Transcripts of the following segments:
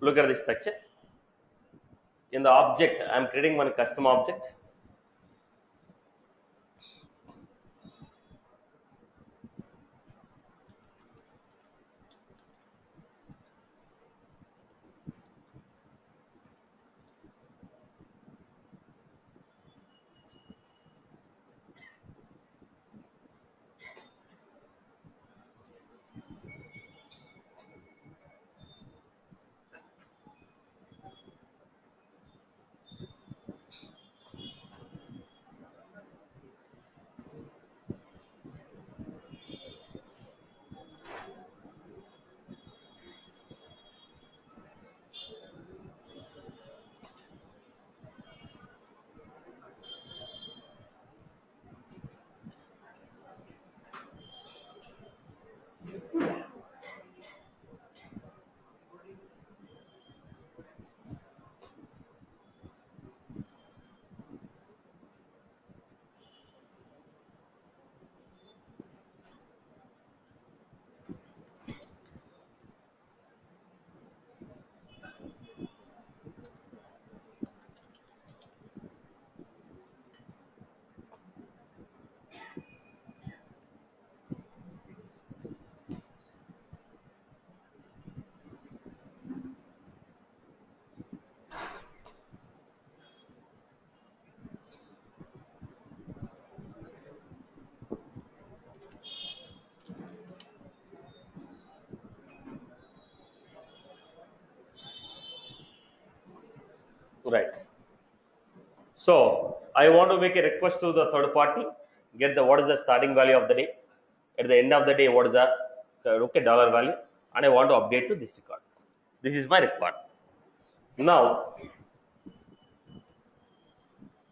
Look at this structure. In the object, I am creating one custom object. Right. So I want to make a request to the third party, get the what is the starting value of the day, at the end of the day what is the okay dollar value, and I want to update to this record. This is my record. Now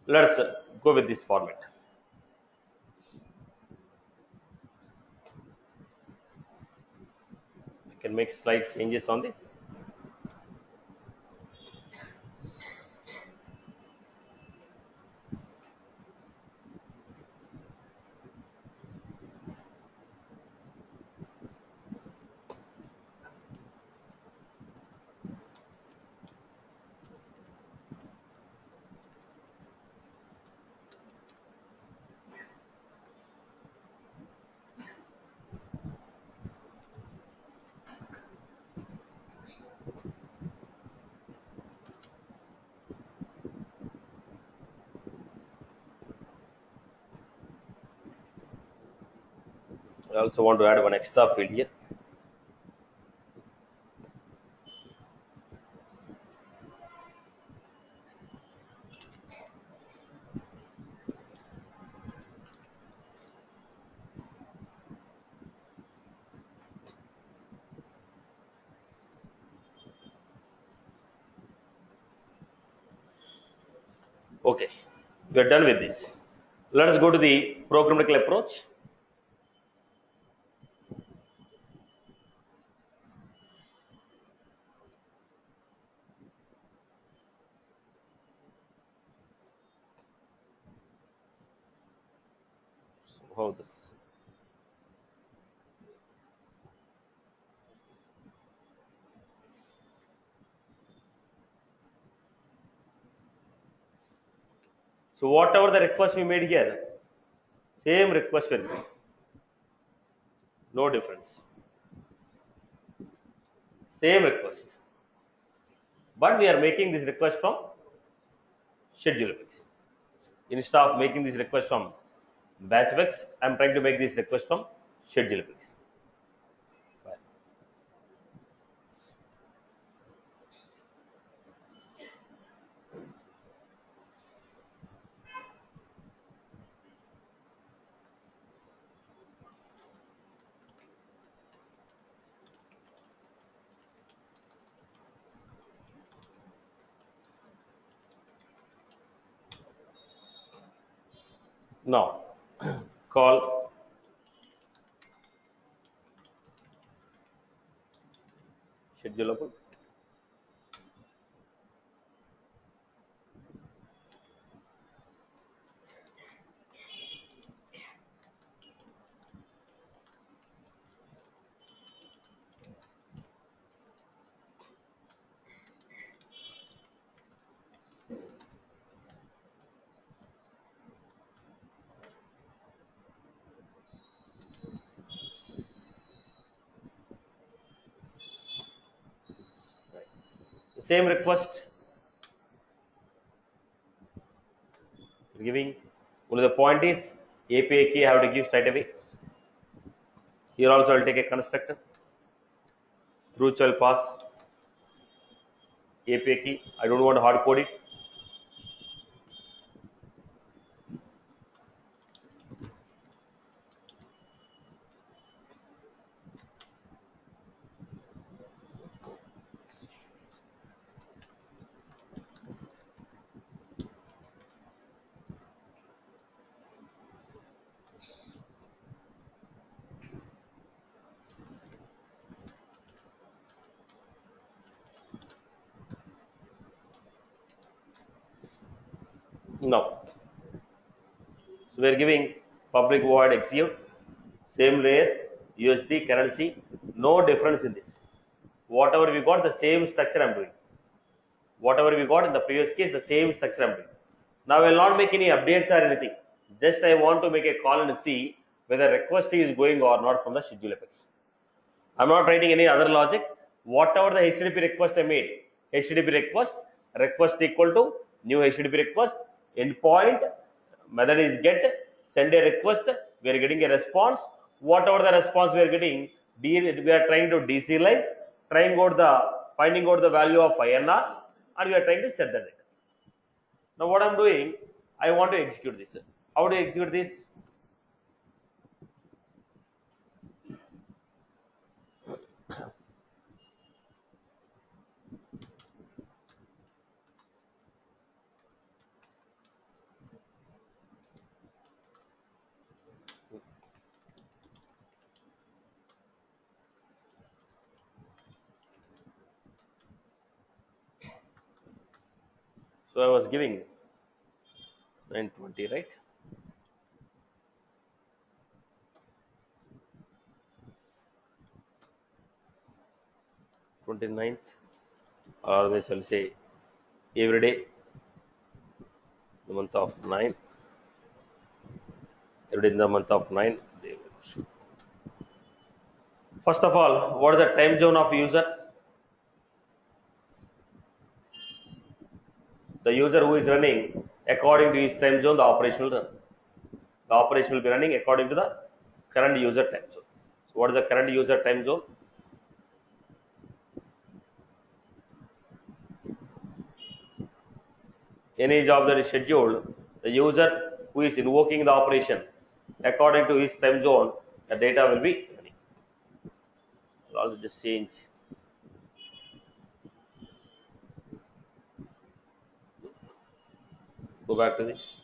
let's go with this format. I can make slight changes on this. I also want to add one extra field here. Okay, we are done with this. Let us go to the programmatical approach. So how this? So whatever the request we made here, same request will be, no difference. Same request, but we are making this request from ScheduleFX. Instead of making this request from BatchFX, I am trying to make this request from ScheduleFX. Now, call schedulable. Same request, giving. Only the point is API key I have to give straight away. Here also I will take a constructor. Through shall pass API key. I don't want to hard code it. Now, so we are giving public void execute, same layer, USD currency, no difference in this. Whatever we got, the same structure I am doing. Whatever we got in the previous case, the same structure I am doing. Now I will not make any updates or anything. Just I want to make a call and see whether request is going or not from the schedule apex. I am not writing any other logic. Whatever the HTTP request I made, HTTP request equal to new HTTP request, endpoint, method is get, send a request, we are getting a response. Whatever the response we are getting, we are trying to deserialize, finding out the value of INR, and we are trying to set the data. Now what I am doing, I want to execute this. How do you execute this? So I was giving 920, right? Twenty-ninth, or always I will say every day, the month of 9, every day in the month of 9. First of all, what is the time zone of user? The user who is running according to his time zone, the operation will run. The operation will be running according to the current user time zone. So what is the current user time zone? Any job that is scheduled, the user who is invoking the operation according to his time zone, the data will be running. I'll also just change. Go back to this.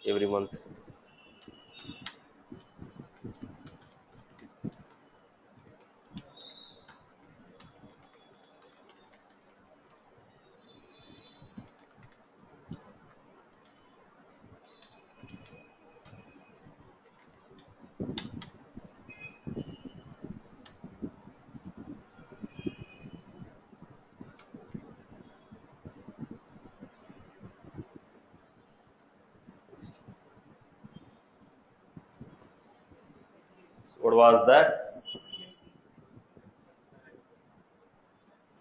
Every month. What was that?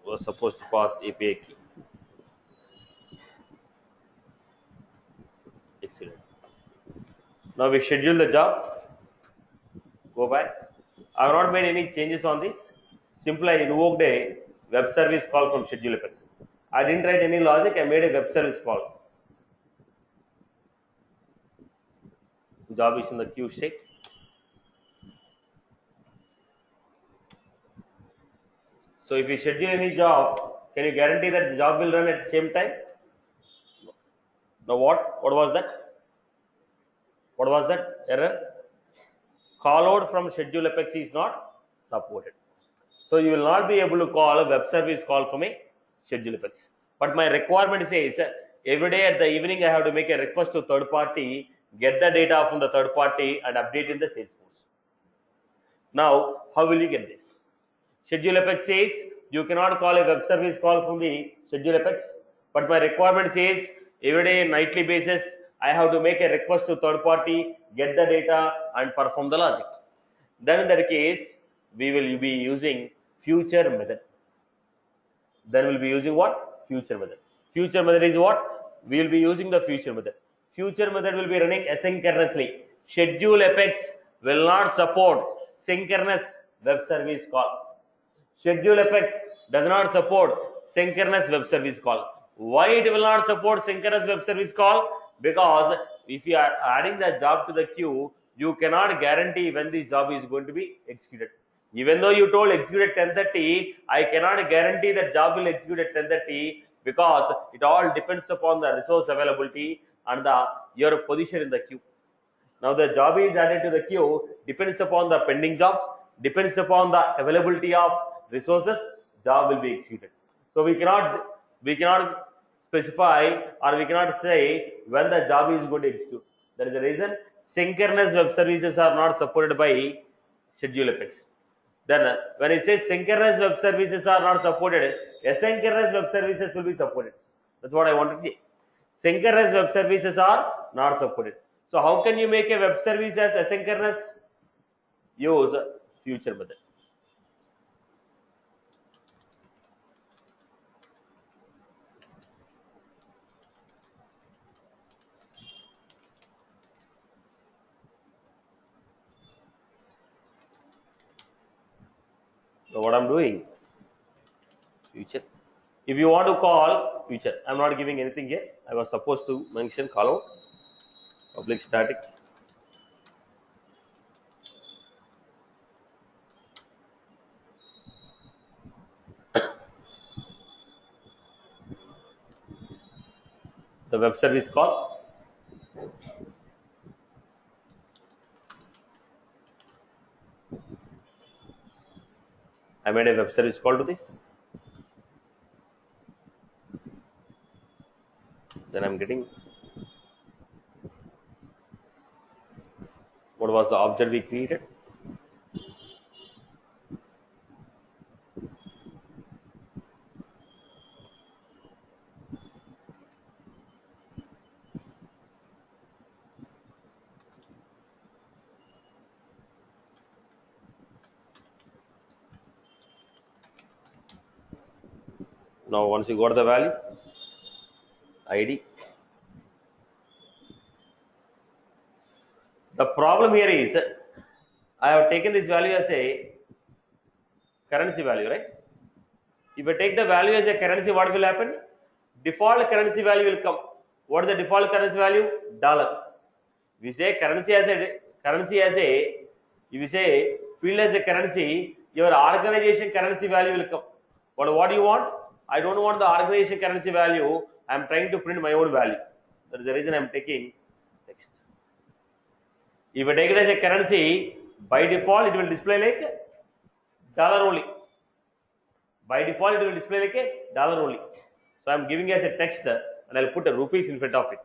Was supposed to pass API key. Excellent. Now we schedule the job. Go back. I have not made any changes on this. Simply I invoked a web service call from schedule apex. I didn't write any logic. I made a web service call. Job is in the queue state. So if you schedule any job, can you guarantee that the job will run at the same time? Now what? What was that? What was that error? Call out from schedule apex is not supported. So you will not be able to call a web service call from a schedule apex. But my requirement says every day at the evening I have to make a request to third party, get the data from the third party and update in the Salesforce. Now, how will you get this? Schedule Apex says you cannot call a web service call from the Schedule Apex, but my requirement says every day, nightly basis, I have to make a request to third party, get the data and perform the logic. Then in that case, we will be using future method. Then we'll be using what? Future method. Future method is what? We will be using the future method. Future method will be running asynchronously. Schedule Apex will not support synchronous web service call. Schedule Apex does not support synchronous web service call. Why it will not support synchronous web service call? Because if you are adding the job to the queue, you cannot guarantee when this job is going to be executed. Even though you told execute at 10:30, I cannot guarantee that job will execute at 10:30 because it all depends upon the resource availability and your position in the queue. Now the job is added to the queue, depends upon the pending jobs, depends upon the availability of resources, job will be executed. So we cannot specify or we cannot say when the job is going to execute. There is a reason synchronous web services are not supported by Schedule Apex. Then when it says synchronous web services are not supported, asynchronous web services will be supported. That's what I wanted to say. Synchronous web services are not supported. So how can you make a web service as asynchronous? Use future method. So what I'm doing, future. If you want to call future, I'm not giving anything here. I was supposed to mention call out public static. The web service call. I made a web service call to this. Then I'm getting what was the object we created. Now once you got the value, ID. The problem here is I have taken this value as a currency value, right? If I take the value as a currency, what will happen? Default currency value will come. What is the default currency value? Dollar. If you say currency as a, if you say field as a currency, your organization currency value will come. But what do you want? I don't want the organization currency value. I am trying to print my own value. That is the reason I am taking text. If I take it as a currency, by default it will display like dollar only. By default it will display like a dollar only. So I am giving as a text and I will put a rupees in front of it.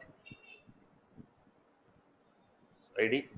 ID.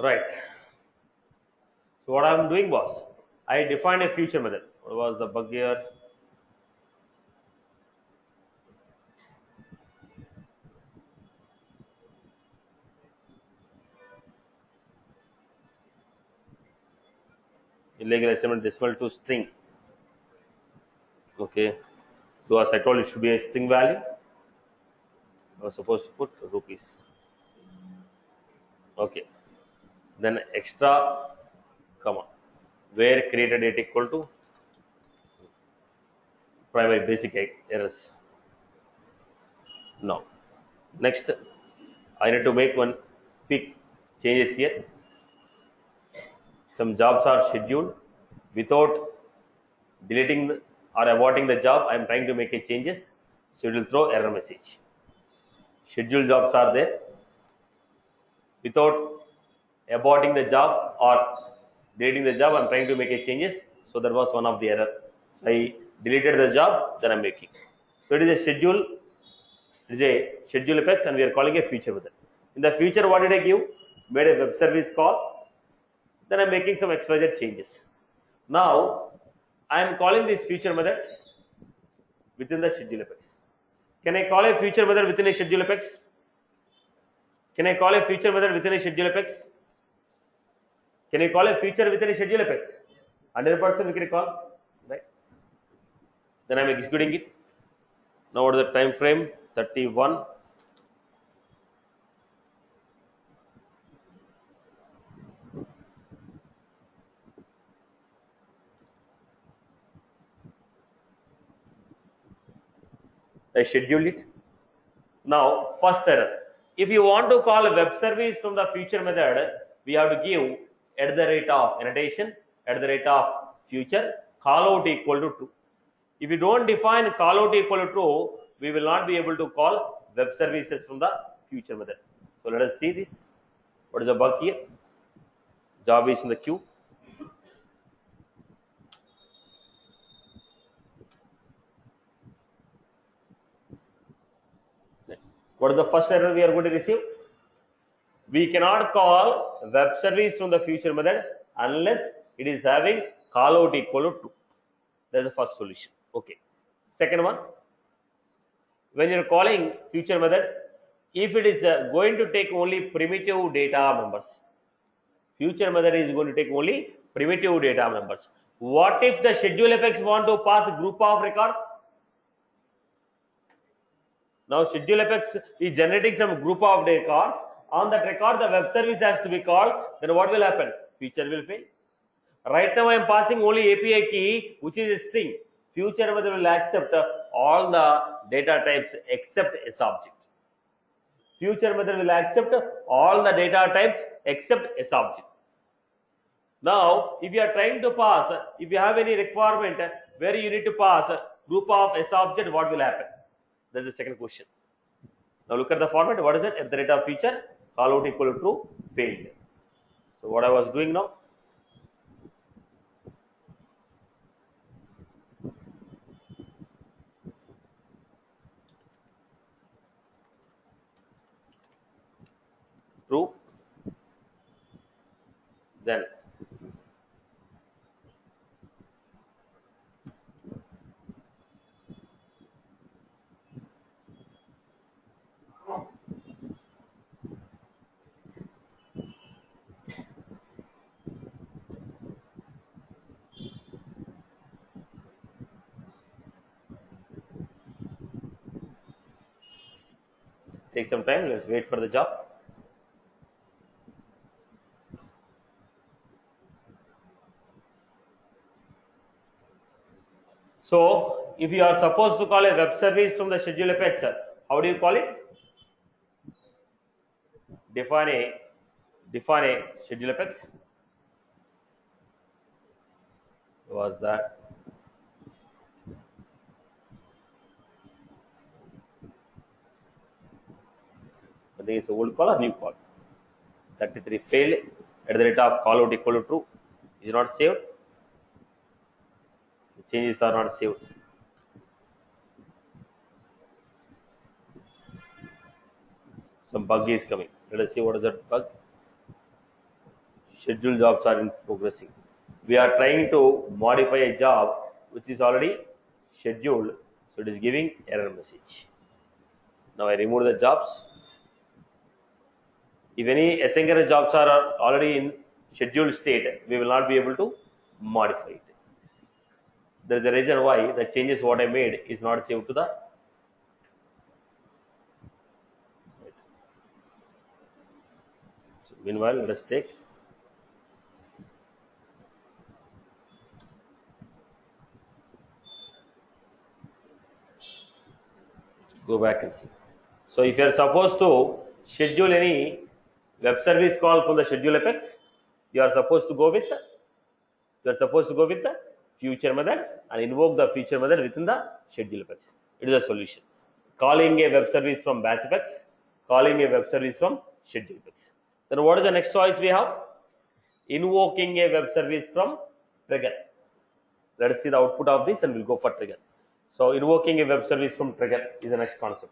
Right. So what I'm doing was, I defined a future method. What was the bug here? Illegal assignment decimal to string. Okay. So as I told, it should be a string value. I was supposed to put rupees. Okay. Then extra comma where created date equal to primary basic errors. Now, next I need to make one quick changes here. Some jobs are scheduled without deleting or aborting the job. I am trying to make a changes, so it will throw error message. Scheduled jobs are there without aborting the job or deleting the job. I am trying to make a changes, so that was one of the error. So I deleted the job, then I am making. So it is a schedule. It is a schedule effects, and we are calling a future method. In the future, what did I give? Made a web service call. Then I am making some XYZ changes. Now I am calling this future method within the schedule apex. Can I call a future method within a schedule apex? Can I call a future method within a schedule apex? Can you call a feature within a schedule apex? 100% we can call, right? Then I am executing it. Now what is the time frame? 31. I schedule it. Now, first error. If you want to call a web service from the future method, we have to give at the rate of annotation, at the rate of future, call out equal to true. If you don't define call out equal to true, we will not be able to call web services from the future method. So let us see this. What is the bug here? Job is in the queue. What is the first error we are going to receive? We cannot call web service from the future method unless it is having call out equal to true. That is the first solution. Okay. Second one, when you are calling future method, if it is going to take only primitive data members, future method is going to take only primitive data members. What if the schedule apex want to pass a group of records? Now schedule apex is generating some group of records. On that record, the web service has to be called. Then what will happen? Future will fail. Right now I am passing only API key, which is a string. Future method will accept all the data types except S object. Future method will accept all the data types except S object. Now, if you are trying to pass, if you have any requirement where you need to pass group of S object, what will happen? That's the second question. Now look at the format. What is it? At the rate of feature, call out equal to true, failed. So what I was doing now? True. Then take some time. Let's wait for the job. So, if you are supposed to call a web service from the schedule apex, how do you call it? Define a schedule apex. Was that? I think it's a old call or new call. 33 failed. At the rate of call out equal to true. Is not saved. The changes are not saved. Some bug is coming. Let us see what is that bug. scheduled jobs are in progressing. We are trying to modify a job which is already scheduled, so it is giving error message. Now I remove the jobs. If any asynchronous jobs are already in scheduled state, we will not be able to modify it. There is a reason why the changes what I made is not saved to the. So meanwhile, let us take. Go back and see. So if you are supposed to schedule any web service call from the schedule apex, you are supposed to go with the future method and invoke the future method within the schedule apex. It is a solution. Calling a web service from batch apex, calling a web service from schedule apex. Then what is the next choice we have? Invoking a web service from trigger. Let us see the output of this and we'll go for trigger. So invoking a web service from trigger is the next concept.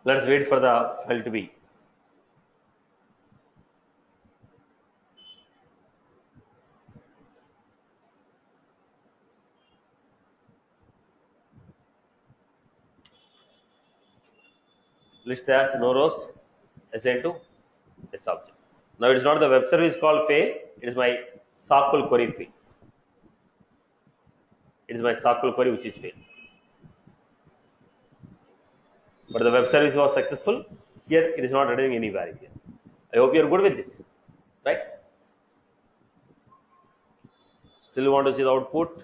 Let us wait for the file to be. List as no rows assigned to S object. Now it is not the web service call fail, it is my SQL query fail. It is my SQL query which is failed. But the web service was successful. Here it is not returning any value here. I hope you are good with this, right? Still want to see the output?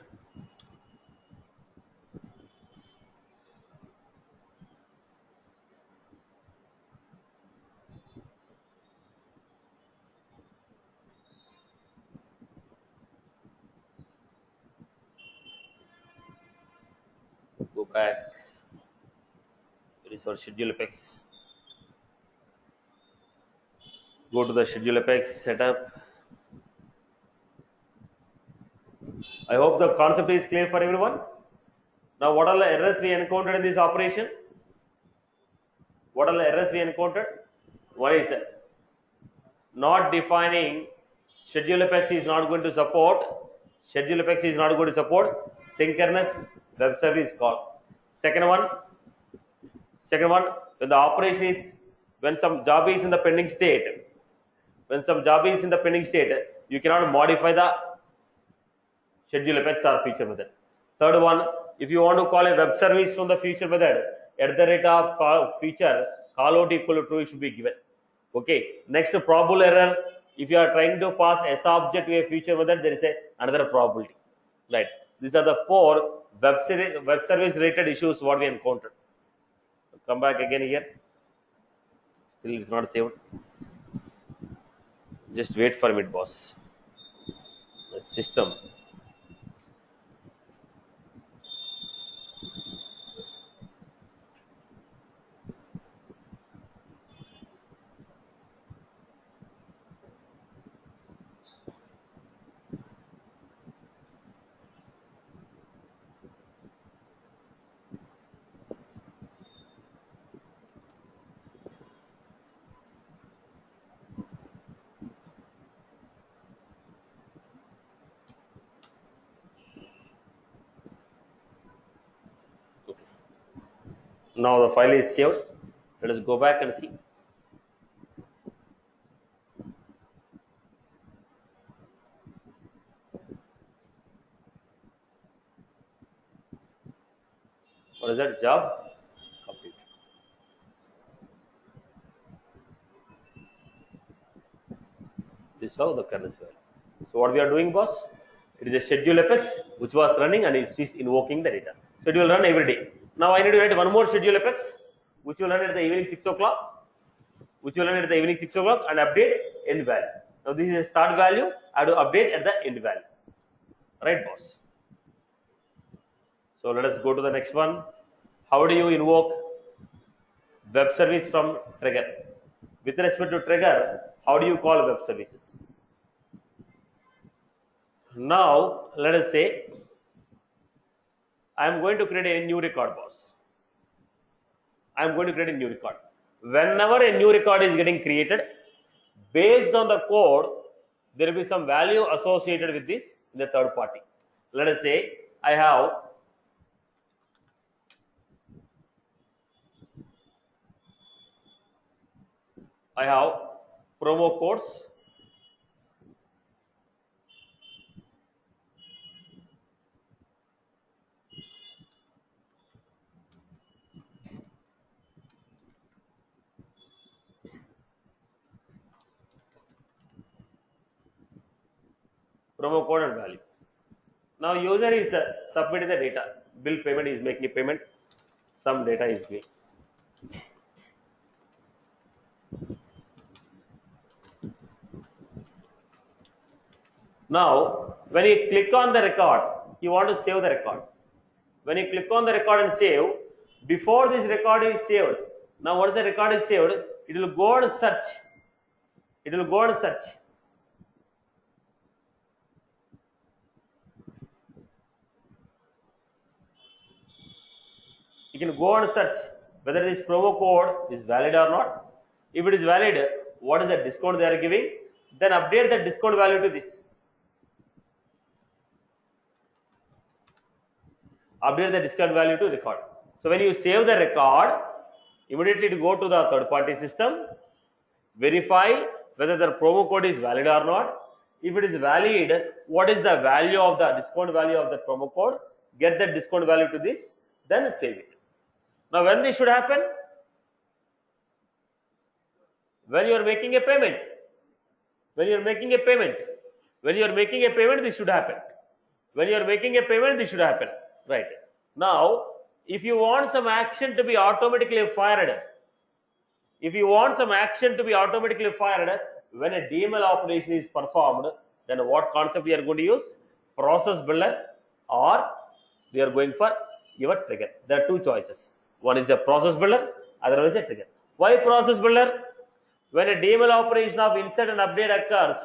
Go back. It is our schedule apex. Go to the schedule apex setup. I hope the concept is clear for everyone. Now what are the errors we encountered in this operation? What are the errors we encountered? One is not defining schedule apex is not going to support. Schedule apex is not going to support synchronous web service call. Second one, when the operation is, when some job is in the pending state, you cannot modify the schedule apex or feature method. Third one, if you want to call a web service from the feature method, at the rate of call feature, call out equal to true should be given. Okay. Next, probable error. If you are trying to pass S object to a feature method, there is another probability. Right. These are the 4 web service related issues what we encountered. Come back again here. Still it's not saved. Just wait for it, boss. The system. Now the file is saved. Let us go back and see. What is that? Job complete. This is how the kernel is value. So what we are doing, boss? It is a schedule apex which was running and it is invoking the data. So it will run every day. Now I need to write one more schedule apex which will run at the evening 6 o'clock, and update end value. Now this is a start value. I have to update at the end value. Right, boss? So let us go to the next one. How do you invoke web service from trigger? With respect to trigger, how do you call web services? Now, let us say I am going to create a new record, boss. I am going to create a new record. Whenever a new record is getting created, based on the code, there will be some value associated with this in the third party. Let us say I have promo codes. Promo code and value. Now user is submitting the data. Bill payment is making a payment. Some data is being. Now, when you click on the record, you want to save the record. When you click on the record and save, before this record is saved, now once the record is saved, it will go and search. It will go and search. You can go and search whether this promo code is valid or not. If it is valid, what is the discount they are giving? Then update the discount value to this. Update the discount value to record. So when you save the record, immediately to go to the third party system, verify whether the promo code is valid or not. If it is valid, what is the value of the discount value of the promo code? Get the discount value to this, then save it. Now when this should happen? When you are making a payment. When you are making a payment. When you are making a payment, this should happen. When you are making a payment, this should happen. Right. Now, if you want some action to be automatically fired, when a DML operation is performed, then what concept we are going to use? Process builder, or we are going for your trigger. There are two choices. One is a process builder, other is a trigger. Why process builder? When a DML operation of insert and update occurs,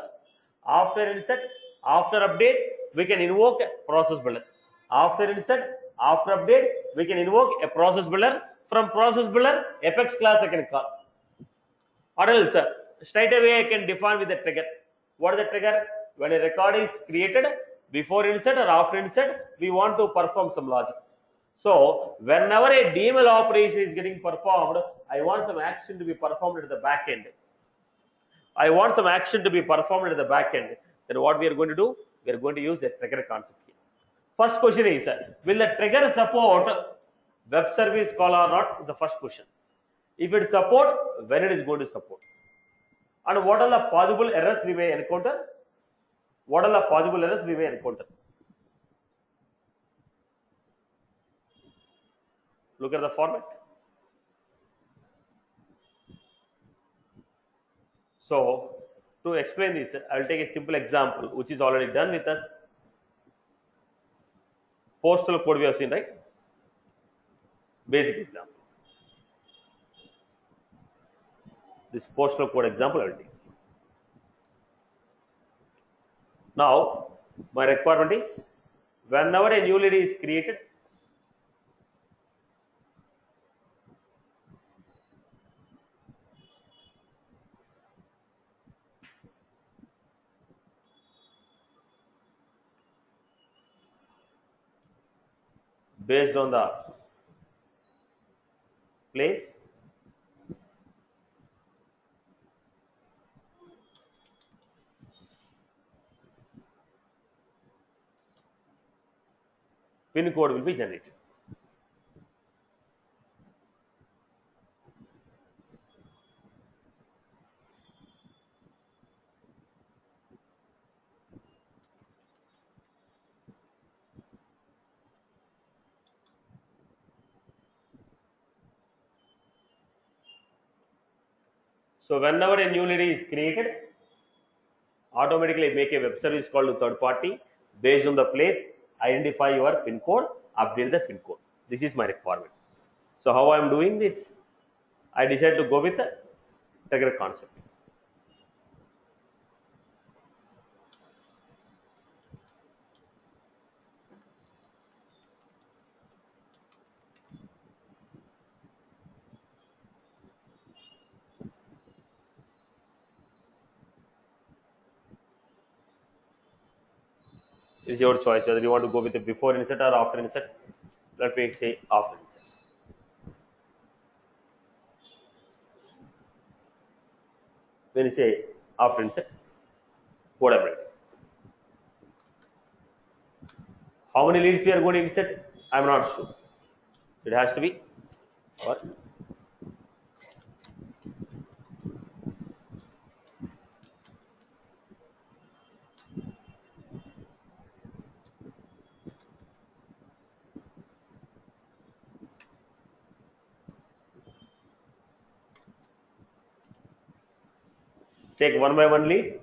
after insert, after update, we can invoke a process builder. After insert, after update, we can invoke a process builder. From process builder, Apex class I can call. Or else, straight away I can define with the trigger. What is the trigger? When a record is created, before insert or after insert, we want to perform some logic. So, whenever a DML operation is getting performed, I want some action to be performed at the back end. Then what we are going to do? We are going to use a trigger concept here. First question is, will the trigger support web service call or not? Is the first question. If it support, when it is going to support? And what are the possible errors we may encounter? Look at the format. So, to explain this, I will take a simple example which is already done with us. Postal code we have seen, right? Basic example. This postal code example I will take. Now, my requirement is, whenever a new lead is created, based on the place, pin code will be generated. So whenever a new lead is created, automatically make a web service call to third party. Based on the place, identify your pin code, update the pin code. This is my requirement. So how I am doing this? I decided to go with trigger concept. Is your choice whether you want to go with the before insert or after insert. Let me say after insert. When you say after insert, whatever. How many leads we are going to insert? I am not sure. It has to be or take one by one lead,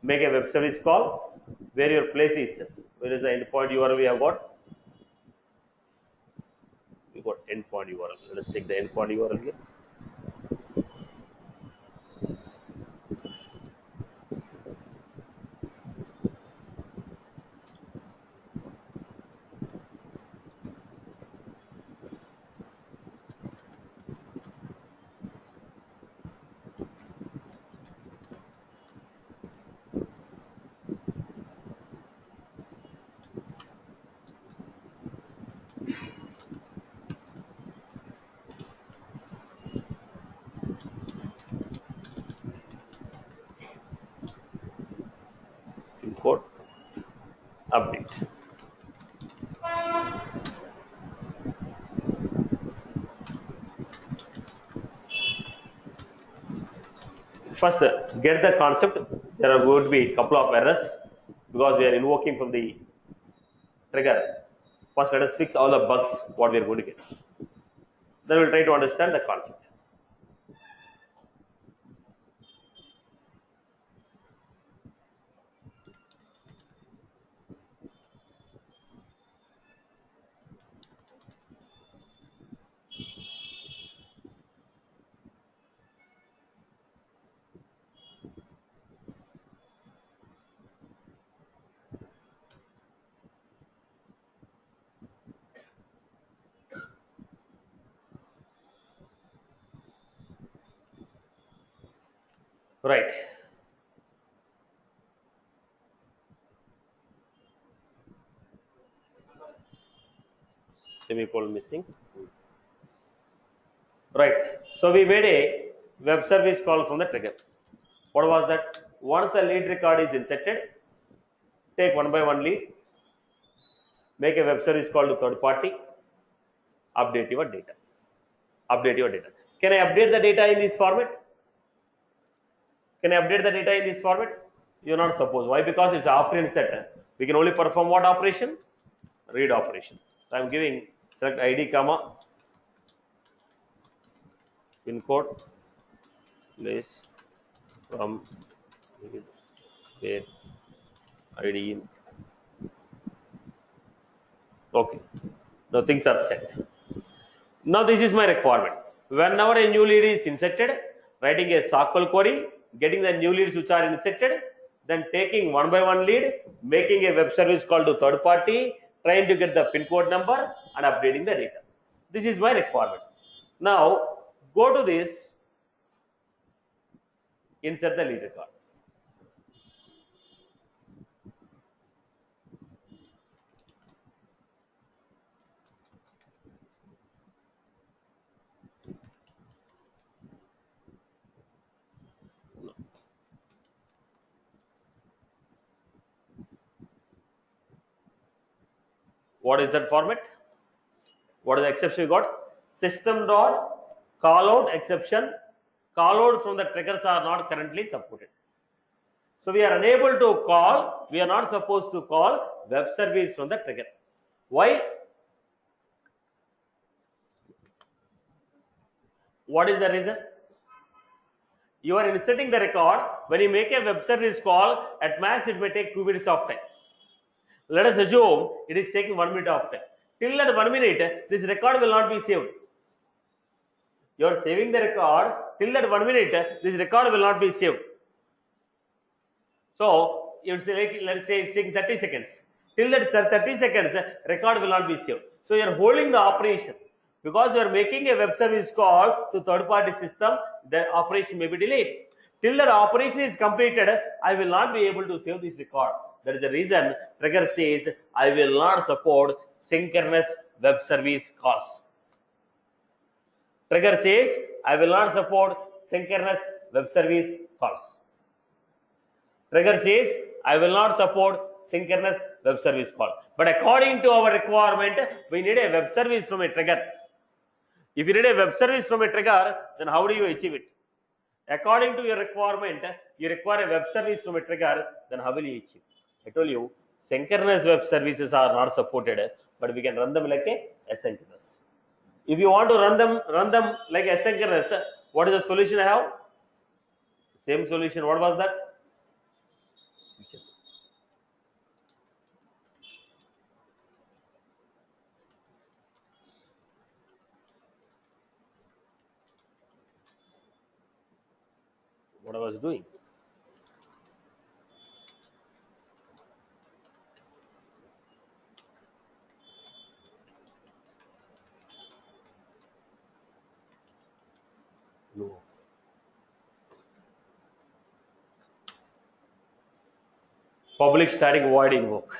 make a web service call where your place is. Where is the endpoint URL we have got? We got endpoint URL. Let us take the endpoint URL here. Import update. First, get the concept. There are going to be a couple of errors because we are invoking from the trigger. First, let us fix all the bugs what we are going to get. Then we'll try to understand the concept. Right. Semicolon missing. Right. So we made a web service call from the trigger. What was that? Once the lead record is inserted, take one by one lead, make a web service call to third party, update your data. Update your data. Can I update the data in this format? Can I update the data in this format? You're not supposed. Why? Because it's after insert. We can only perform what operation? Read operation. So I'm giving select ID comma pin code place from where ID in. Okay. Now things are set. Now this is my requirement. Whenever a new lead is inserted, writing a SQL query, getting the new leads which are inserted, then taking one by one lead, making a web service call to third party, trying to get the pin code number and updating the data. This is my requirement. Now go to this, insert the lead record. What is that format? What is the exception you got? System dot call out exception. Call out from the triggers are not currently supported. So we are unable to call. We are not supposed to call web service from the trigger. Why? What is the reason? You are inserting the record. When you make a web service call, at max it may take 2 minutes of time. Let us assume it is taking 1 minute of time. Till that 1 minute, this record will not be saved. You are saving the record till that 1 minute. This record will not be saved. So you say, like, let's say it's taking 30 seconds. Till that 30 seconds, record will not be saved. So you are holding the operation because you are making a web service call to third-party system. The operation may be delayed. Till that operation is completed, I will not be able to save this record. That is the reason Trigger says I will not support synchronous web service calls. Trigger says I will not support synchronous web service calls. Trigger says I will not support synchronous web service call. But according to our requirement, we need a web service from a trigger. If you need a web service from a trigger, then how do you achieve it? According to your requirement, you require a web service from a trigger, then how will you achieve? I told you, synchronous web services are not supported, but we can run them like a asynchronous. If you want to run them like asynchronous, what is the solution I have? Same solution. What was that? What I was doing. No. Public static void invoke.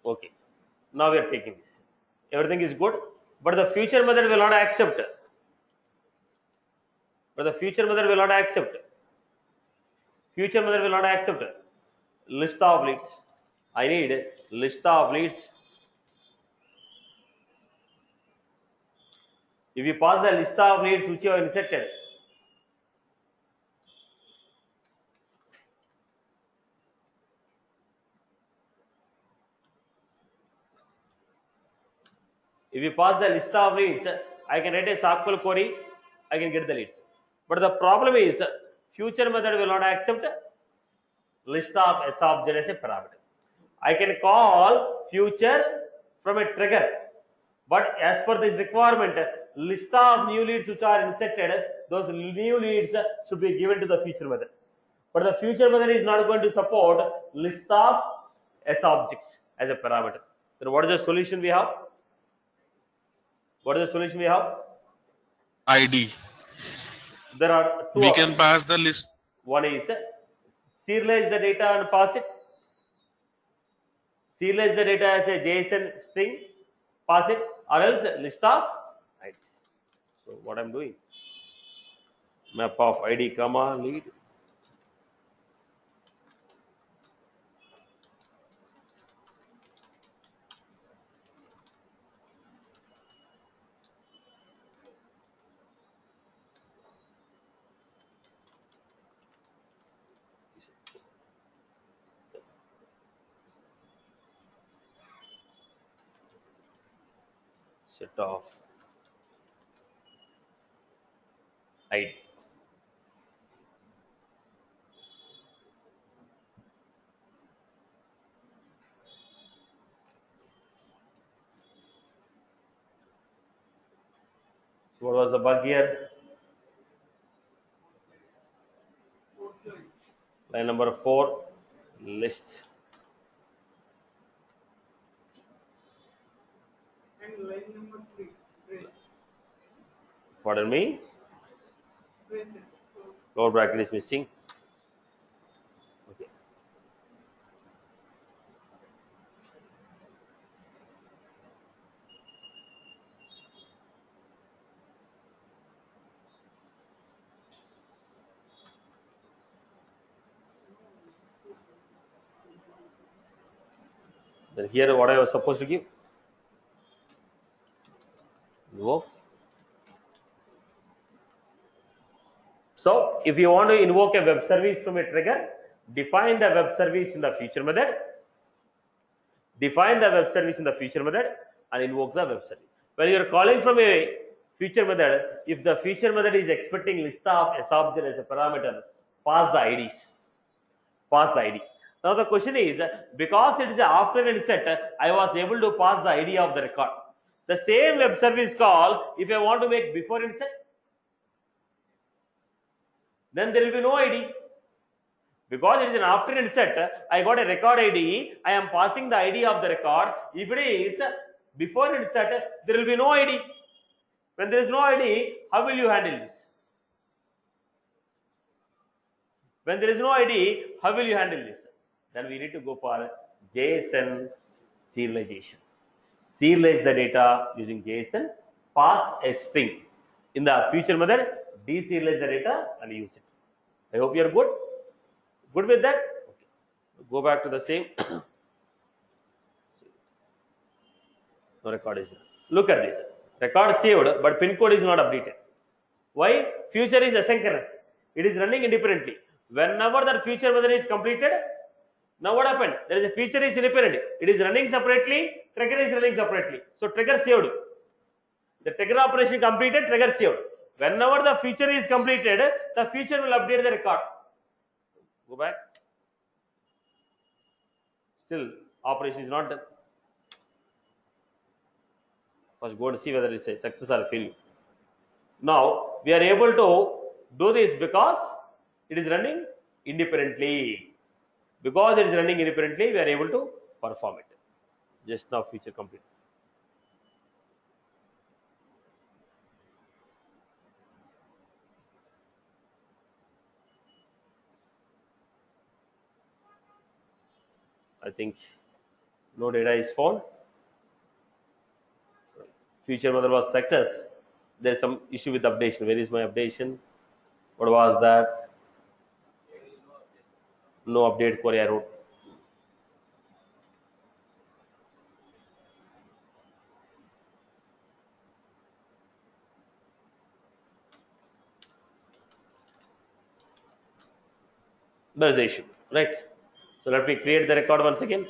Okay. Now we are taking this. Everything is good, but the future method will not accept. Future method will not accept list of leads. I need list of leads. If you pass the list of leads which you have inserted, I can write a SQL query, I can get the leads. But the problem is, future method will not accept list of S of Z as a parameter. I can call future from a trigger, but as per this requirement, list of new leads which are inserted, those new leads should be given to the future method. But the future method is not going to support list of S objects as a parameter. Then what is the solution we have? ID. There are two. We can pass the list. One is serialize the data and pass it. Serialize the data as a JSON string, pass it, or else list of IDs. So what I'm doing, map of ID comma lead. Set of ID. So what was the bug here? Line number 4, list. And line number 3, trace. Pardon me? Traces. Lower bracket is missing. Okay. Then here what I was supposed to give? Invoke. So if you want to invoke a web service from a trigger, define the web service in the future method. define the web service in the feature method and invoke the web service. When you are calling from a feature method, if the feature method is expecting list of subject as a parameter, pass the IDs. Pass the ID. Now the question is, because it is after an set, I was able to pass the ID of the record. The same web service call, if I want to make before inset, then there will be no ID. Because it is an after inset, I got a record ID, I am passing the ID of the record. If it is before inset, there will be no ID. When there is no ID, how will you handle this? When there is no ID, how will you handle this? Then we need to go for JSON serialization. Serialize the data using JSON, pass a string. In the feature method, deserialize the data and use it. I hope you are good. Good with that? Okay. Go back to the same. No record is there. Look at this. Record saved, but pin code is not updated. Why? Feature is asynchronous. It is running independently. Whenever that feature method is completed, now what happened? There is a feature is independent. It is running separately, trigger is running separately. So trigger saved. The trigger operation completed, trigger saved. Whenever the feature is completed, the feature will update the record. Go back. Still, operation is not done. First, go and see whether it's a success or a failure. Now, we are able to do this because it is running independently. Because it is running independently, we are able to perform it. Just now, feature complete. I think no data is found. Feature method was success. There is some issue with updation. Where is my updation? What was that? No update query I wrote. There is the issue, right? So let me create the record once again.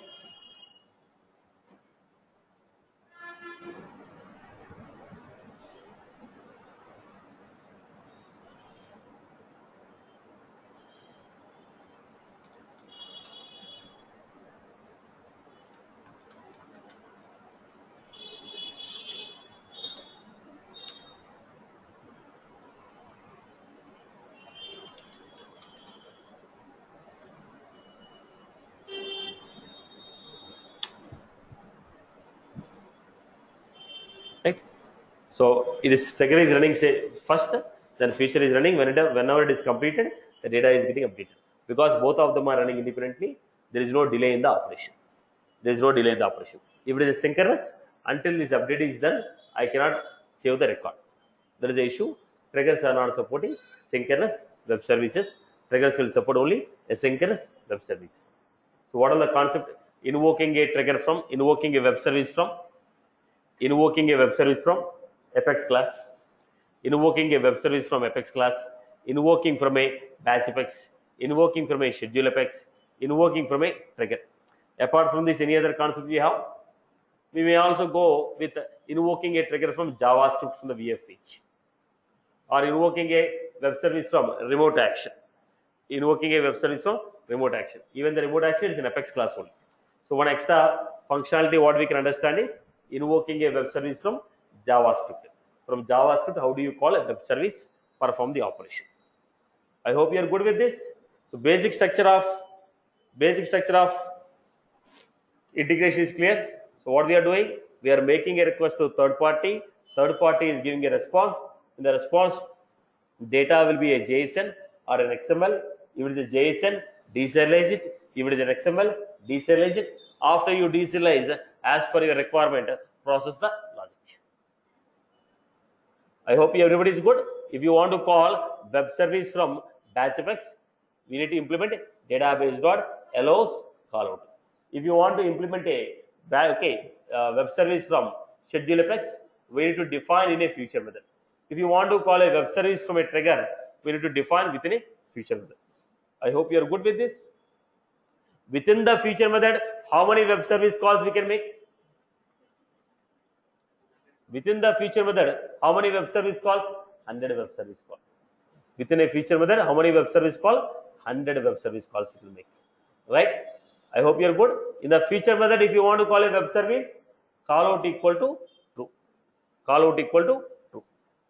Right? So it is trigger is running say first, then feature is running. Whenever it is completed, the data is getting updated. Because both of them are running independently, there is no delay in the operation. There is no delay in the operation. If it is synchronous, until this update is done, I cannot save the record. There is the issue. Triggers are not supporting synchronous web services. Triggers will support only asynchronous web service. So what are the concept? Invoking a trigger from, invoking a web service from, invoking a web service from Apex class, invoking a web service from Apex class, invoking from a batch Apex, invoking from a schedule Apex, invoking from a trigger. Apart from this, any other concept we have? We may also go with invoking a trigger from JavaScript from the VF page, or invoking a web service from remote action, invoking a web service from remote action. Even the remote action is in Apex class only. So one extra functionality what we can understand is invoking a web service from JavaScript. From JavaScript, how do you call a web service, perform the operation? I hope you are good with this. So basic structure of integration is clear. So what we are doing, we are making a request to third party. Third party is giving a response. In the response, data will be a JSON or an XML. If it is a JSON, deserialize it. If it is an XML, deserialize it. After you deserialize, as per your requirement, process the logic. I hope everybody is good. If you want to call web service from batch Apex, we need to implement database.allows callout. If you want to implement a web service from schedule Apex, we need to define in a feature method. If you want to call a web service from a trigger, we need to define within a feature method. I hope you are good with this. Within the feature method, how many web service calls we can make? Within the feature method, how many web service calls? 100 web service calls. Within a feature method, how many web service calls? 100 web service calls it will make. Right? I hope you are good. In the feature method, if you want to call a web service, call out equal to true. Call out equal to true.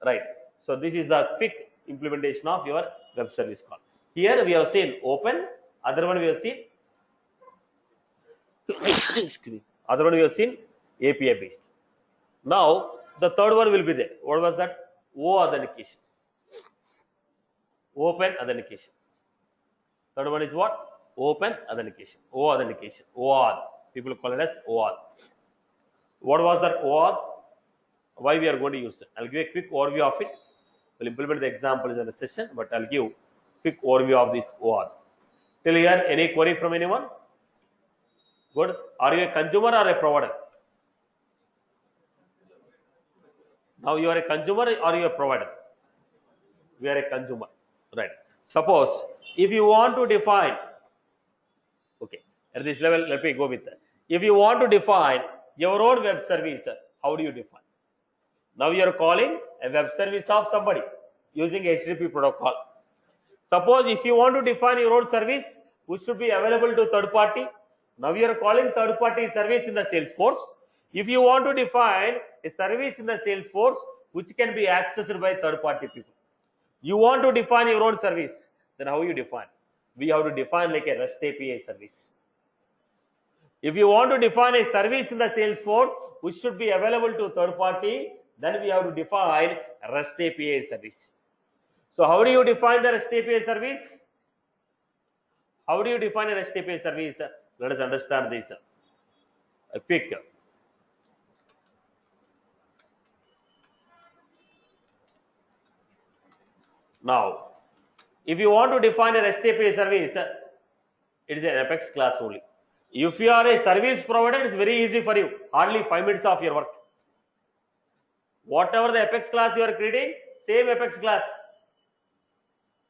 Right. So this is the quick implementation of your web service call. Here we have seen open, other one we have seen other one we have seen API based. Now the third one will be there. What was that? O authentication. Open authentication. Third one is what? Open authentication. O authentication. OAuth. People call it as OAuth. What was that OAuth? Why we are going to use it? I'll give a quick overview of it. We'll implement the examples in the session, but I'll give quick overview of this OAuth. Till here, any query from anyone? Good. Are you a consumer or a provider? Now you are a consumer or you are a provider? We are a consumer. Right. Suppose if you want to define, okay, at this level, let me go with that. If you want to define your own web service, how do you define? Now you are calling a web service of somebody using HTTP protocol. Suppose if you want to define your own service, which should be available to third party. Now you are calling third party service in the Salesforce. If you want to define a service in the Salesforce, which can be accessed by third party people. You want to define your own service, then how you define? We have to define like a REST API service. If you want to define a service in the Salesforce, which should be available to third party, then we have to define REST API service. So how do you define the REST API service? How do you define a REST API service? Let us understand this. A quick. Now, if you want to define a REST API service, it is an Apex class only. If you are a service provider, it is very easy for you. Hardly 5 minutes of your work. Whatever the Apex class you are creating, same Apex class.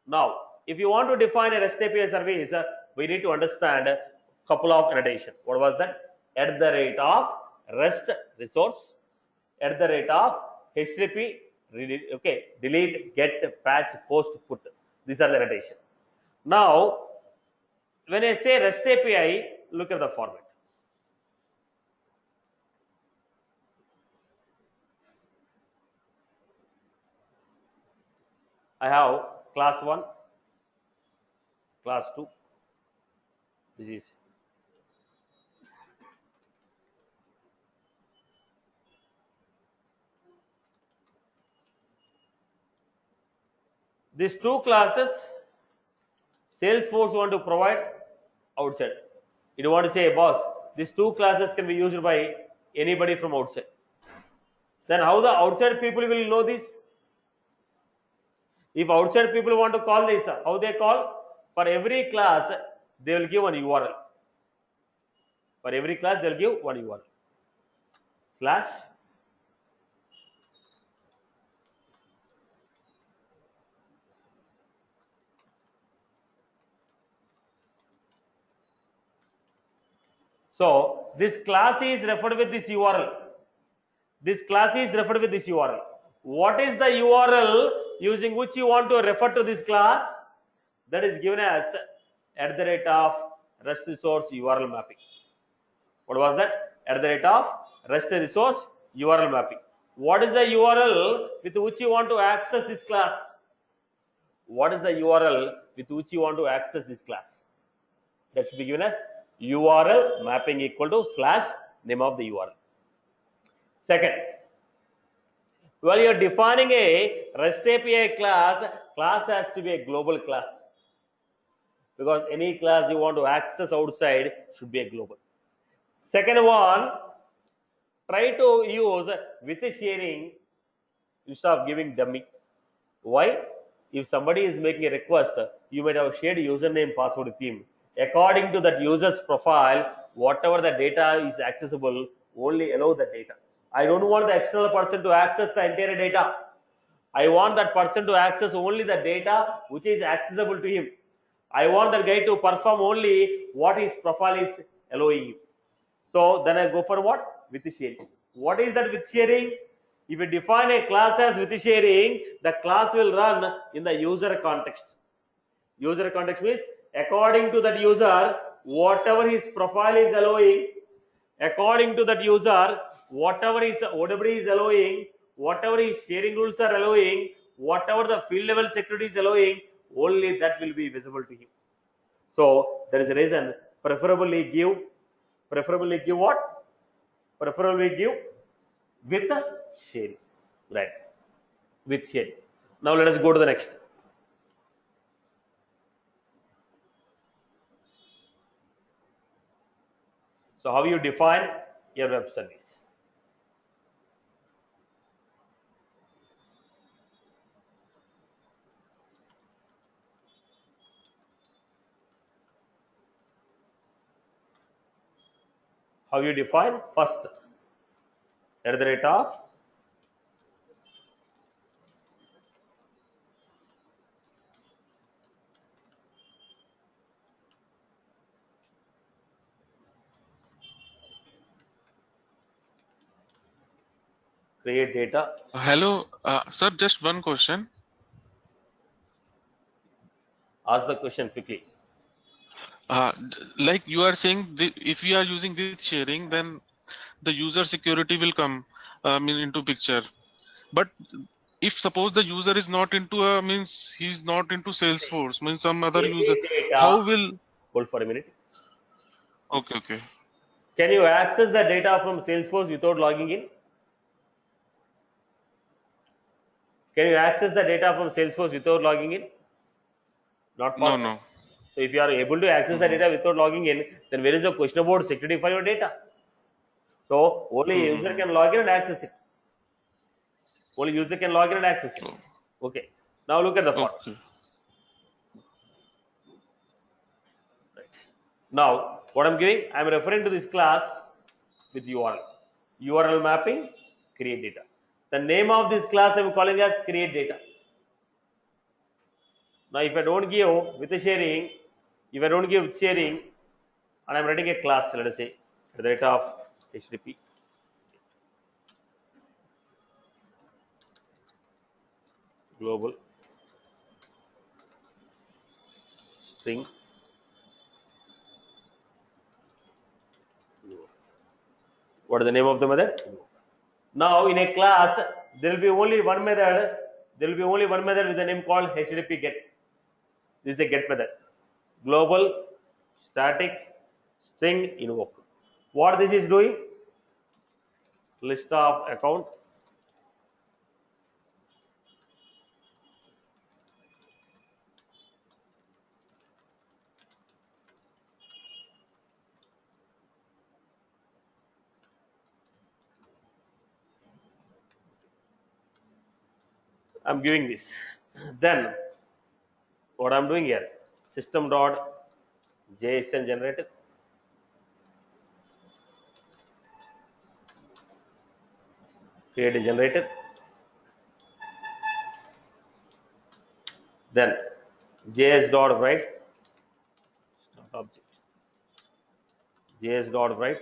Now, if you want to define a REST API service, we need to understand a couple of annotation. What was that? At the rate of REST resource, at the rate of HTTP, okay, delete, get, patch, post, put. These are the annotation. Now, when I say REST API, look at the format. I have class 1, class 2. This is these two classes Salesforce want to provide outside. You don't want to say, boss, these two classes can be used by anybody from outside. Then how the outside people will know this? If outside people want to call this, how they call? For every class, they will give one URL. For every class, they will give one URL. Slash so this class is referred with this URL. This class is referred with this URL. What is the URL using which you want to refer to this class? That is given as at the rate of REST resource URL mapping. What was that? At the rate of REST resource URL mapping. What is the URL with which you want to access this class? What is the URL with which you want to access this class? That should be given as URL mapping equal to slash name of the URL. Second, while you are defining a REST API class, class has to be a global class. Because any class you want to access outside should be a global. Second one, try to use with sharing instead of giving dummy. Why? If somebody is making a request, you might have shared username password with him. According to that user's profile, whatever the data is accessible, only allow the data. I don't want the external person to access the entire data. I want that person to access only the data which is accessible to him. I want that guy to perform only what his profile is allowing him. So then I go for what? With sharing. What is that with sharing? If you define a class as with sharing, the class will run in the user context. User context means according to that user, whatever his profile is allowing, according to that user, whatever his OWD is allowing, whatever his sharing rules are allowing, whatever the field level security is allowing, only that will be visible to him. So there is a reason preferably give what? Preferably give with sharing, right? With sharing. Now let us go to the next. So how you define your web service? How you define? First, at the rate of create data. Hello, sir. Just one question. Ask the question quickly. Like you are saying, if we are using with sharing, then the user security will come into picture. But if suppose the user is not into means he's not into Salesforce, means some other user, Any data. how will? Hold for a minute. Okay, okay. Can you access the data from Salesforce without logging in? Can you access the data from Salesforce without logging in? Not No, possible. no. So if you are able to access the data without logging in, then where is the question about security for your data? So only user can log in and access it. Only user can log in and access it. Okay. Now look at the format. Okay. Now what I'm giving, I'm referring to this class with URL. URL mapping, create data. The name of this class I'm calling as create data. Now if I don't give with the sharing, if I don't give with sharing, and I'm writing a class, let us say, at the rate of HTTP. Global string what is the name of the method? Now in a class there will be only one method. There will be only one method with the name called HTTP get. This is a get method. Global static string invoke. What this is doing? List of account. I'm giving this. Then what I'm doing here? System.json generator. Create a generator. Then js.write start object. js.write.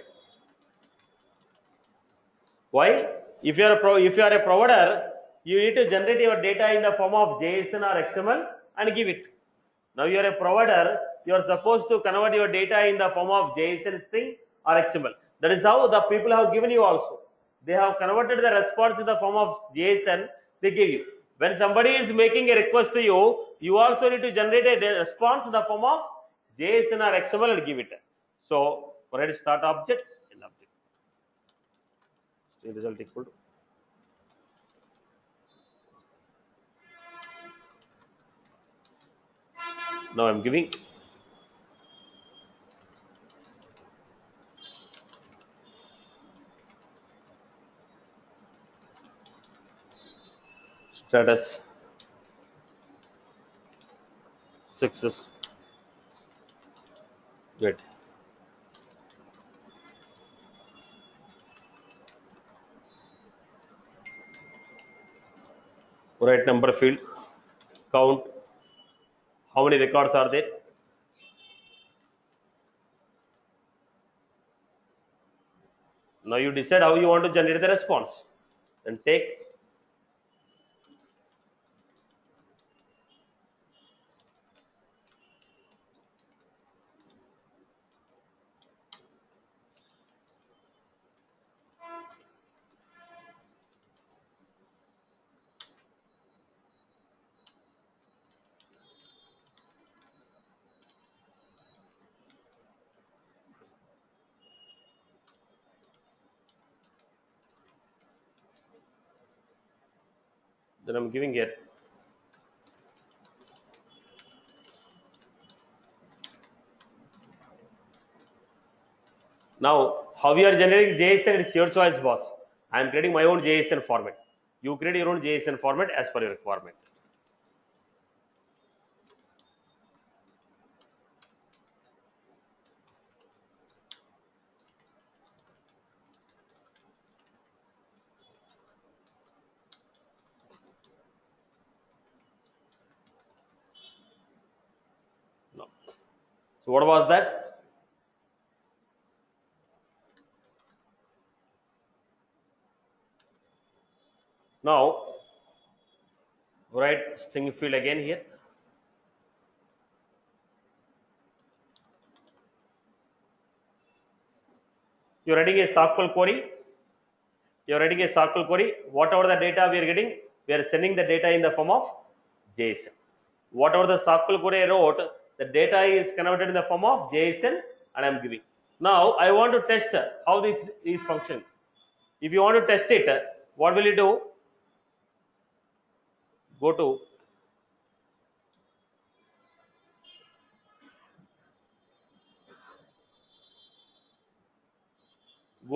Why? If you are a provider, you need to generate your data in the form of JSON or XML and give it. Now you are a provider, you are supposed to convert your data in the form of JSON string or XML. That is how the people have given you also. They have converted the response in the form of JSON, they give you. When somebody is making a request to you, you also need to generate a response in the form of JSON or XML and give it. So, write start object, end object. The result equal to. Now I'm giving status success. Good. Write number field, count, how many records are there? Now you decide how you want to generate the response. Then take then I'm giving it. Now, how you are generating JSON, it's your choice, boss. I am creating my own JSON format. You create your own JSON format as per your requirement. No. So what was that? Now, write string field again here. You're writing a SQL query. You're writing a SQL query. Whatever the data we are getting, we are sending the data in the form of JSON. Whatever the SQL query I wrote, the data is converted in the form of JSON, and I'm giving. Now I want to test how this is functioning. If you want to test it, what will you do? Go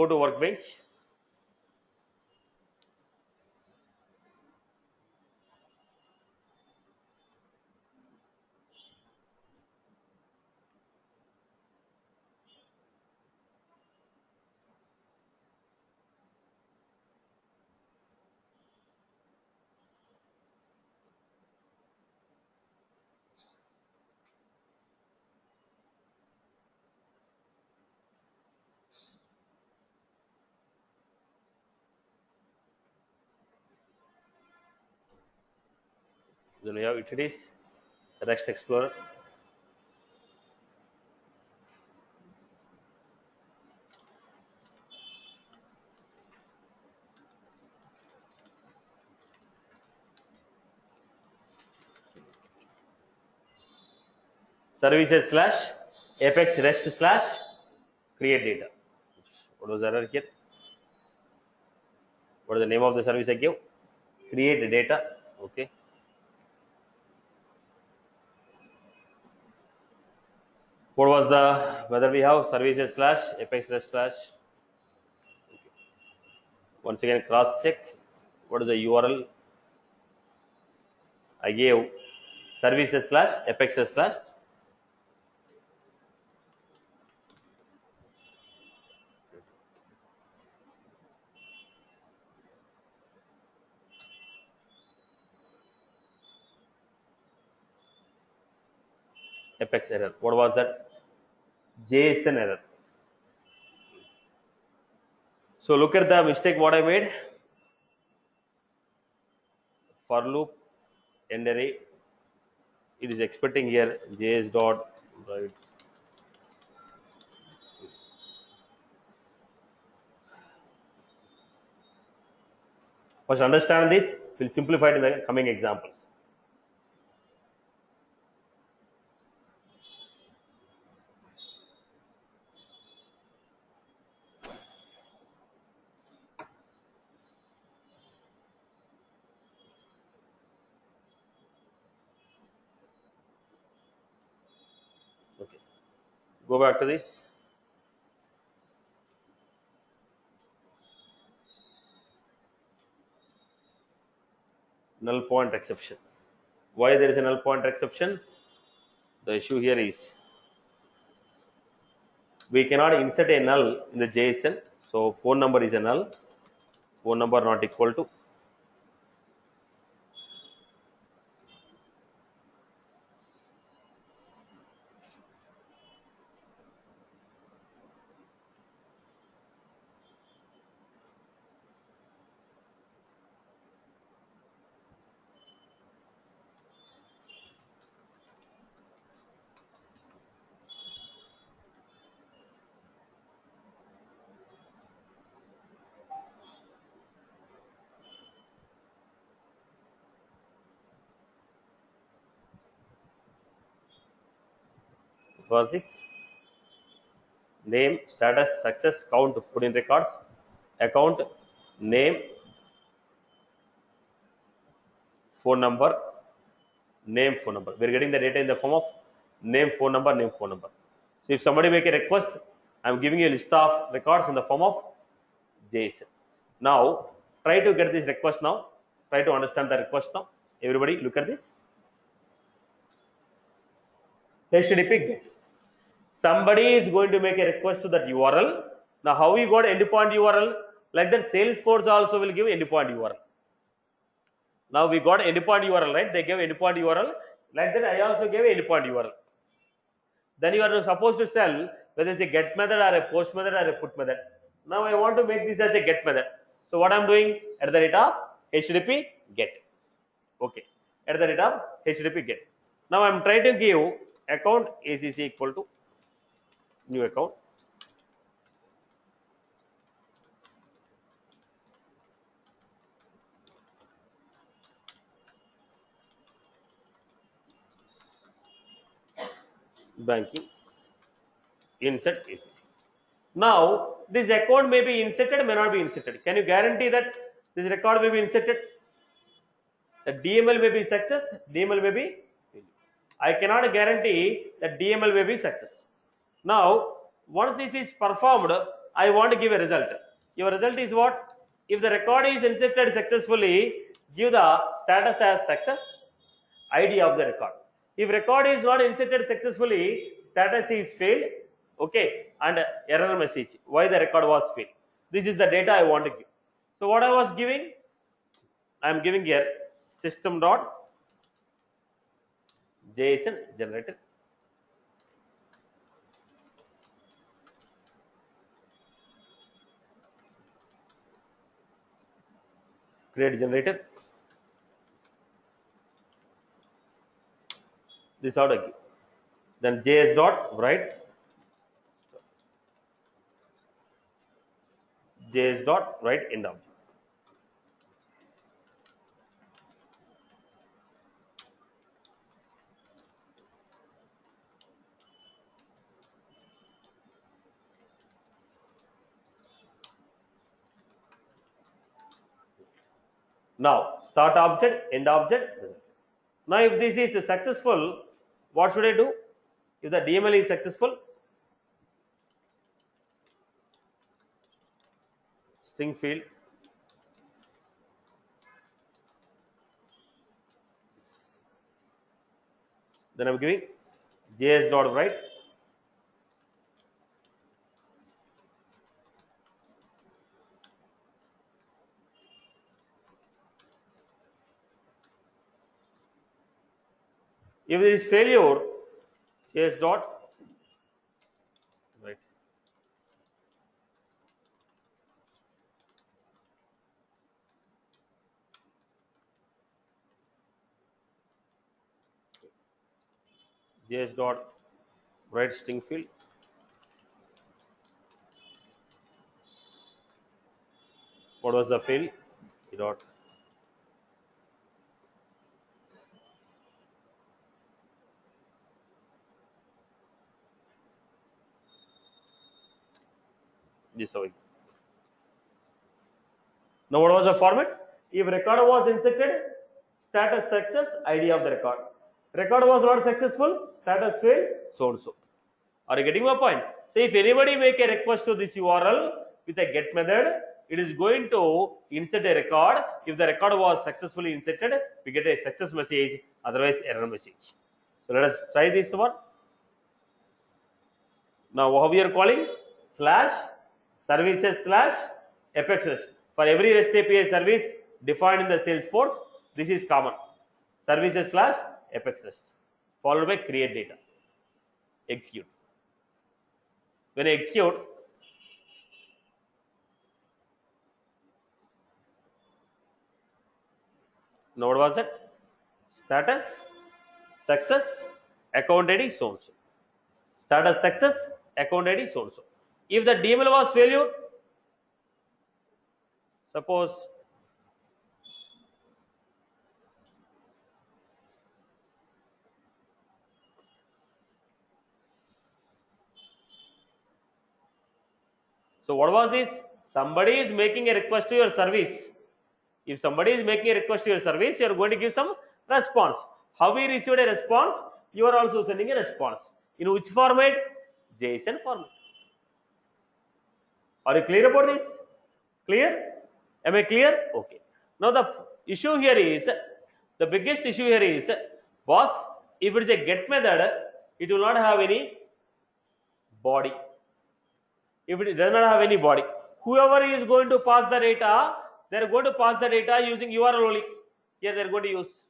to workbench. Then we have utilities, REST Explorer. Services slash Apex REST slash create data. What was the error here? What is the name of the service I gave? Create data. Okay. What was the, whether we have services slash Apex REST slash. Once again cross check. What is the URL? I gave services slash Apex REST slash Apex error. What was that? JSON error. So look at the mistake what I made. For loop end array. It is expecting here JS dot right. First understand this. We'll simplify it in the coming examples. Okay. Go back to this. Null pointer exception. Why there is a null pointer exception? The issue here is we cannot insert a null in the JSON. So phone number is a null. Phone number not equal to. was this name, status, success, count, put in records, account, name, phone number, name, phone number. We are getting the data in the form of name, phone number, name, phone number. So if somebody make a request, I am giving you a list of records in the form of JSON. Now try to get this request now. Try to understand the request now. Everybody look at this. HTTP GET. Somebody is going to make a request to that URL. Now how we got endpoint URL? Like that Salesforce also will give endpoint URL. Now we got endpoint URL, right? They gave endpoint URL. Like that I also gave endpoint URL. Then you are supposed to tell whether it's a get method or a post method or a put method. Now I want to make this as a get method. So what I'm doing at the rate of HTTP get. Okay. At the rate of HTTP get. Now I'm trying to give account ACC equal to new account. Banking insert ACC. Now this account may be inserted, may not be inserted. Can you guarantee that this record may be inserted? The DML may be success, DML may be failure. I cannot guarantee that DML may be success. Now once this is performed, I want to give a result. Your result is what? If the record is inserted successfully, give the status as success, ID of the record. If record is not inserted successfully, status is failed, okay, and error message why the record was failed. This is the data I want to give. So what I was giving, I am giving here system dot JSON generated. Create generator. This how I give. Then JS dot write JS dot write end object. Now start object, end object, result. Now if this is successful, what should I do? If the DML is successful, string field, then I'm giving JS dot write if there is failure, JS dot write JS dot write string field. What was the field? Dot this way. Now what was the format? If record was inserted, status success, ID of the record. Record was not successful, status failed, so and so. Are you getting my point? So if anybody make a request to this URL with a get method, it is going to insert a record. If the record was successfully inserted, we get a success message, otherwise error message. So let us try this one. Now how we are calling? Slash services slash apex REST. For every REST API service defined in the Salesforce, this is common. Services slash apex REST followed by create data. Execute. When I execute, now what was that? Status, success, account ID, so and so. Status success, account ID, so and so. If the DML was failure, suppose So what was this? Somebody is making a request to your service. If somebody is making a request to your service, you are going to give some response. How we received a response? You are also sending a response. In which format? JSON format. Are you clear about this? Clear? Am I clear? Okay. Now the issue here is, the biggest issue here is, boss, if it is a get method, it will not have any body. If it does not have any body, whoever is going to pass the data, they are going to pass the data using URL only. Here they are going to use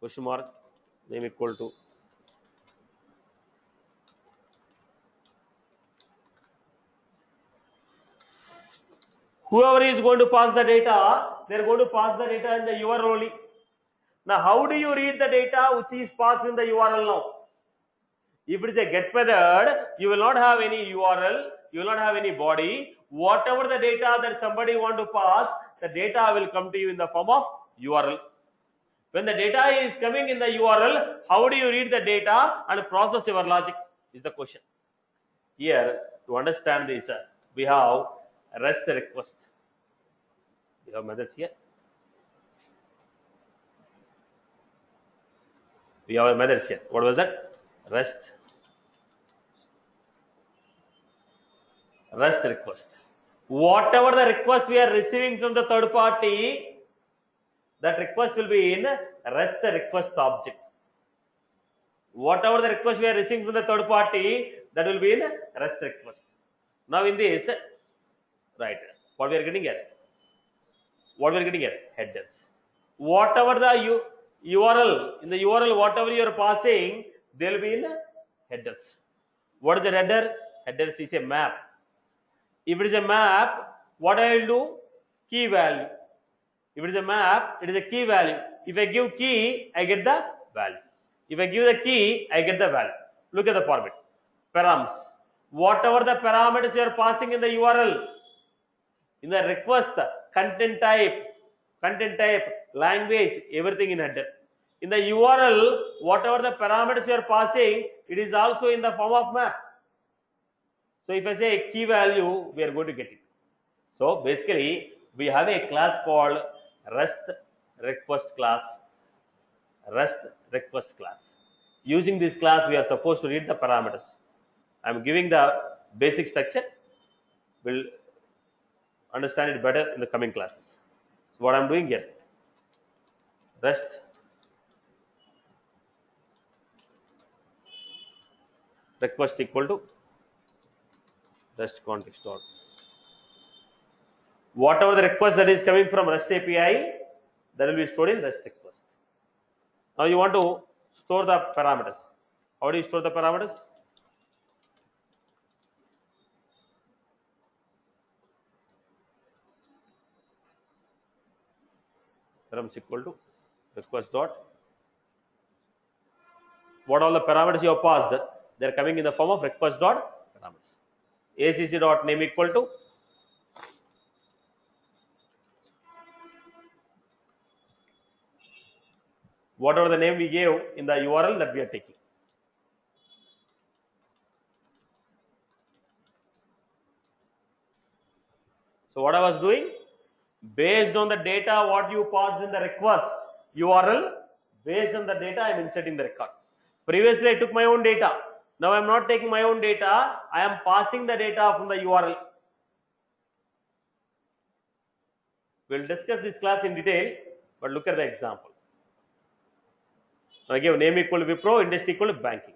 question mark, name equal to whoever is going to pass the data, they are going to pass the data in the URL only. Now, how do you read the data which is passed in the URL now? If it is a get method, you will not have any URL, you will not have any body. Whatever the data that somebody want to pass, the data will come to you in the form of URL. When the data is coming in the URL, how do you read the data and process your logic is the question. Here, to understand this, we have REST request. We have methods here. We have methods here. What was that? REST request. Whatever the request we are receiving from the third party, that request will be in REST request object. Whatever the request we are receiving from the third party, that will be in REST request. Now in this, right, what we are getting here? What we are getting here? Headers. Whatever the URL, in the URL, whatever you are passing, they will be in headers. What is the header? Headers is a map. If it is a map, what I will do? Key value. If it is a map, it is a key value. If I give key, I get the value. If I give the key, I get the value. Look at the format. Params. Whatever the parameters you are passing in the URL, in the request, content type, language, everything in header. In the URL, whatever the parameters you are passing, it is also in the form of map. So if I say key value, we are going to get it. So basically, we have a class called REST request class. REST request class. Using this class, we are supposed to read the parameters. I am giving the basic structure. We'll understand it better in the coming classes. So what I am doing here, REST request equal to REST context dot. Whatever the request that is coming from REST API, that will be stored in REST request. Now you want to store the parameters. How do you store the parameters? Params equal to request dot. What all the parameters you have passed, they are coming in the form of request dot parameters. ACC dot name equal to whatever the name we gave in the URL that we are taking. So what I was doing, based on the data what you passed in the request URL, based on the data I am inserting the record. Previously I took my own data. Now I am not taking my own data, I am passing the data from the URL. We will discuss this class in detail, but look at the example. I give name equal to Wipro, industry equal to banking.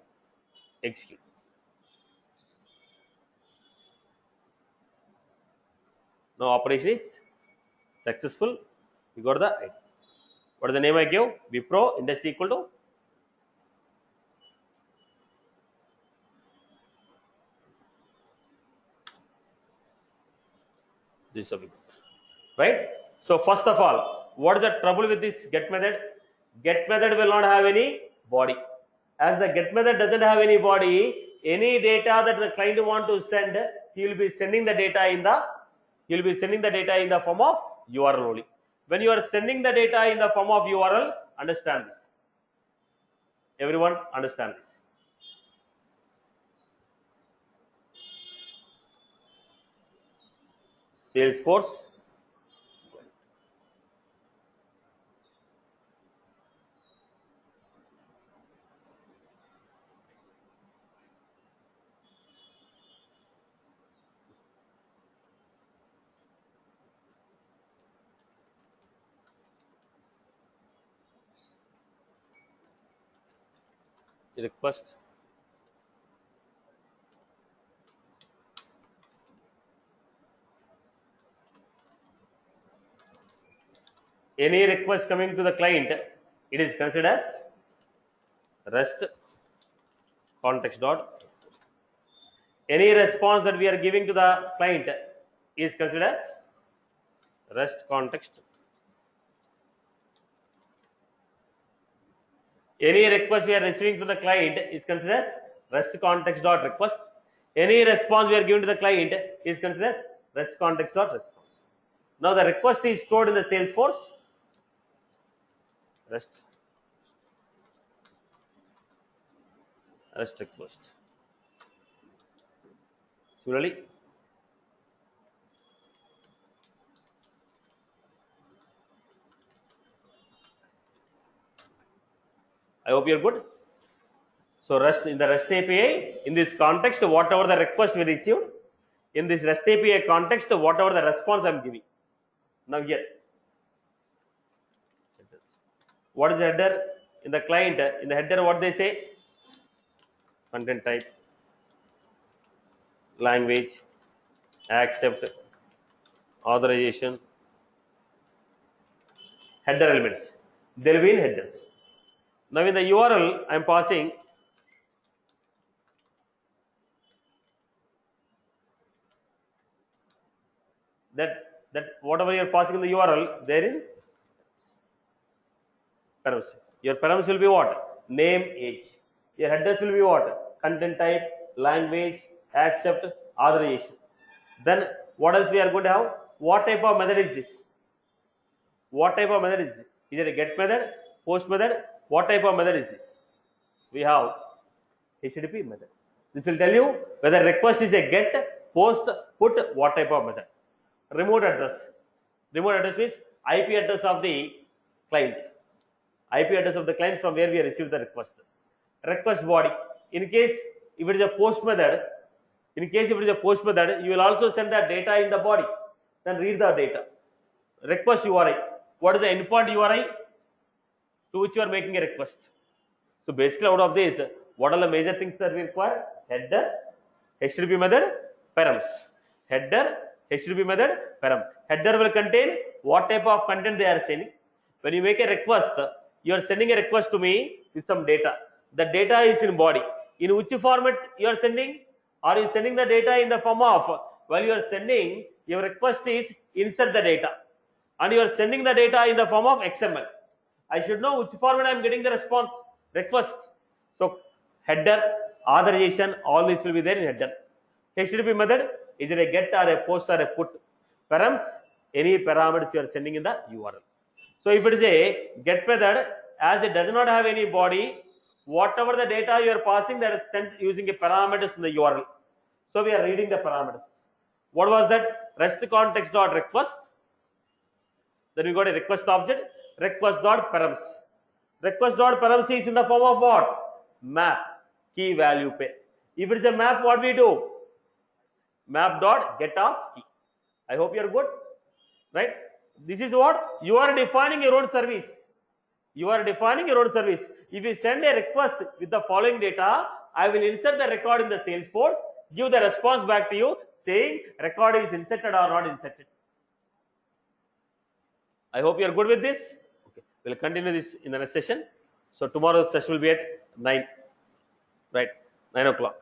Execute. Now operation is successful. We got the ID. What is the name I give? Wipro, industry equal to this is right? So first of all, what is the trouble with this get method? Get method will not have any body. As the get method doesn't have any body, any data that the client want to send, he will be sending the data in the form of URL only. When you are sending the data in the form of URL, understand this. Everyone understand this. Salesforce. Request. Any request coming to the client, it is considered as REST context dot. Any response that we are giving to the client is considered as REST context. Any request we are receiving to the client is considered as REST context dot request. Any response we are giving to the client is considered as REST context dot response. Now the request is stored in the Salesforce. REST request. Similarly, I hope you are good. So REST, in the REST API, in this context, whatever the request we received, in this REST API context, whatever the response I am giving. Now here, what is the header? In the client, in the header, what they say? Content type, language, accept, authorization, header elements. There will be in headers. Now in the URL, I am passing that whatever you are passing in the URL, there in params. Your params will be what? Name, age. Your headers will be what? Content type, language, accept, authorization. Then what else we are going to have? What type of method is this? What type of method is this? Is it a get method, post method? What type of method is this? We have HTTP method. This will tell you whether request is a get, post, put, what type of method. Remote address. Remote address means IP address of the client. IP address of the client from where we received the request. Request body. In case if it is a post method, you will also send the data in the body. Then read the data. Request URI. What is the endpoint URI to which you are making a request? So basically, out of this, what are the major things that we require? Header, HTTP method, params. Header, HTTP method, param. Header will contain what type of content they are sending. When you make a request, you are sending a request to me with some data. The data is in body. In which format you are sending? Are you sending the data in the form of, while you are sending, your request is insert the data. And you are sending the data in the form of XML. I should know which format I am getting the response, request. So header, authorization, all this will be there in header. HTTP method, is it a get or a post or a put? Params, any parameters you are sending in the URL. So if it is a get method, as it does not have any body, whatever the data you are passing, that is sent using a parameters in the URL. So we are reading the parameters. What was that? REST context dot request. Then we got a request object, request dot params. Request dot params is in the form of what? Map, key value pair. If it is a map, what we do? Map dot get of key. I hope you are good, right? This is what you are defining your own service. You are defining your own service. If you send a request with the following data, I will insert the record in the Salesforce, give the response back to you saying record is inserted or not inserted. I hope you are good with this. Okay, we'll continue this in the next session. So tomorrow's session will be at 9, right? 9 o'clock.